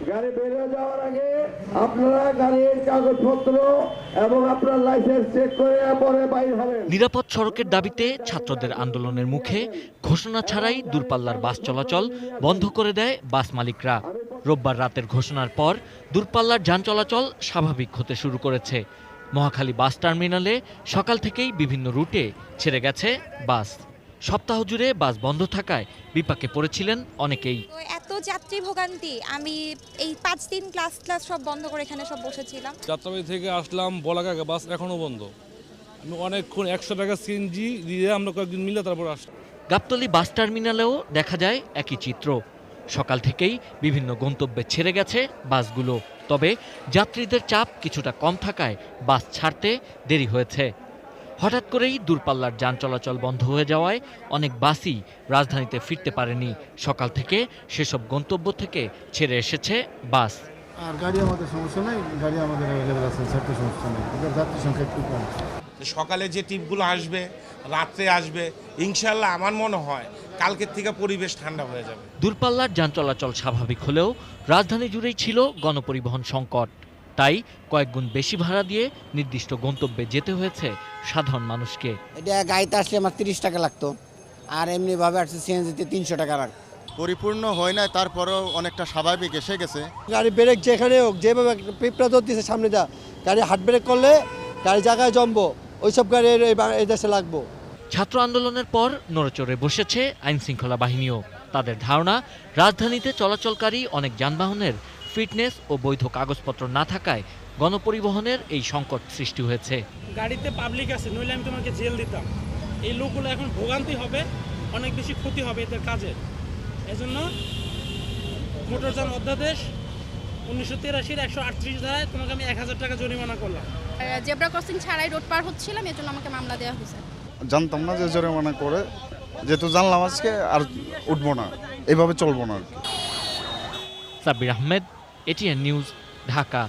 গাড়ি বেরিয়ে যাওয়ার আগে আপনারা গাড়ির কাগজপত্র এবং আপনার লাইসেন্স চেক করে পরে বাইর হবেন। নিরাপদ সড়কের দাবিতে ছাত্রদের আন্দোলনের মুখে ঘোষণা ছাড়াই দূরপাল্লার বাস চলাচল বন্ধ করে দেয় বাস মালিকরা। রোববার রাতের ঘোষণার পর দূরপাল্লার যান চলাচল স্বাভাবিক হতে শুরু করেছে। মহাখালী বাস টার্মিনালে সকাল থেকেই বিভিন্ন রুটে ছেড়ে গেছে বাস। সপ্তাহ জুড়ে বাস বন্ধ থাকায় বিপাকে পড়েছিলেন অনেকেই। এত যাত্রী ভোগান্তি, আমি এই 5 দিন ক্লাস সব বন্ধ করে এখানে সব বসেছিলাম। যাত্রাবাড়ি থেকে আসলাম বলাকাকা, বাস এখনো বন্ধ। আমি অনেকক্ষণ 100 টাকা সিএনজি দিয়ে আমরা কয়েকদিন মিলে তারপর আসলাম। গাবতলী বাস টার্মিনালেও দেখা যায় একই চিত্র। সকাল থেকেই বিভিন্ন গন্তব্যে ছেড়ে গেছে বাসগুলো। তবে যাত্রীদের চাপ কিছুটা কম থাকায় বাস ছাড়তে দেরি হয়েছে। হঠাৎ করেই দূরপাল্লার যান চলাচল বন্ধ হয়ে যাওয়ায় অনেক বাসই রাজধানীতে ফিরতে পারেনি। সকাল থেকে সেসব গন্তব্য থেকে ছেড়ে এসেছে বাস। আর গাড়ি আমাদের সমস্যা নেই, গাড়ি আমাদের অ্যাভেলেবেল আছে, সেটা সমস্যা নেই। যাত্রী সংখ্যা একটু কম। সকালে যে টিপগুলো আসবে, রাত্রে আসবে, ইনশাল্লাহ আমার মনে হয় কালকের থেকে পরিবেশ ঠান্ডা হয়ে যাবে। দূরপাল্লার যান চলাচল স্বাভাবিক হলেও রাজধানী জুড়েই ছিল গণপরিবহন সংকট। তাই কয়েকগুণ বেশি ভাড়া দিয়ে নির্দিষ্ট গন্তব্যে যেতে হয়েছে সাধারণ মানুষকে। এটা গাড়িতে আসলে আমার 30 টাকা লাগতো, আর এমনিভাবে আসছে সিএনজিতে 300 টাকা লাগতো। পরিপূর্ণ হয় না, তারপরেও অনেকটা স্বাভাবিক এসে গেছে। গাড়ি ব্রেক যেখানে হোক, যেভাবে পিঁপড়া ধরতেছে সামনে যা, গাড়ি হাট ব্রেক করলে গাড়ি জায়গায় জমবো, ওইসব গাড়ি এই দেশে লাগবো। ছাত্র আন্দোলনের পর নড়েচড়ে বসেছে আইনশৃঙ্খলা বাহিনীও। তাদের ধারণা, রাজধানীতে চলাচলকারী অনেক যানবাহনের ফিটনেস ও বৈধ কাগজপত্র না থাকায় গণপরিবহনের এই সংকট সৃষ্টি হয়েছে। গাড়িতে পাবলিক আছে, নইলে আমি তোমাকে জেল দিতাম। এই লোকগুলো এখন ভোগান্তি হবে, অনেক বেশি ক্ষতি হবে এদের কাজে। এজন্য মোটরযান অধ্যাদেশ 1983-এর 138 ধারায় তোমাকে আমি 1000 টাকা জরিমানা করলাম। জেব্রা ক্রসিং ছাড়াই রোড পার হচ্ছিলাম, এজন্য আমাকে মামলা দেওয়া হয়েছে। জানতাম না যে জরিমানা করে, যেহেতু জানলাম আজকে আর উঠবো না, এইভাবে চলবো না আর কি। Sabbir Ahmed, ATN news, Dhaka.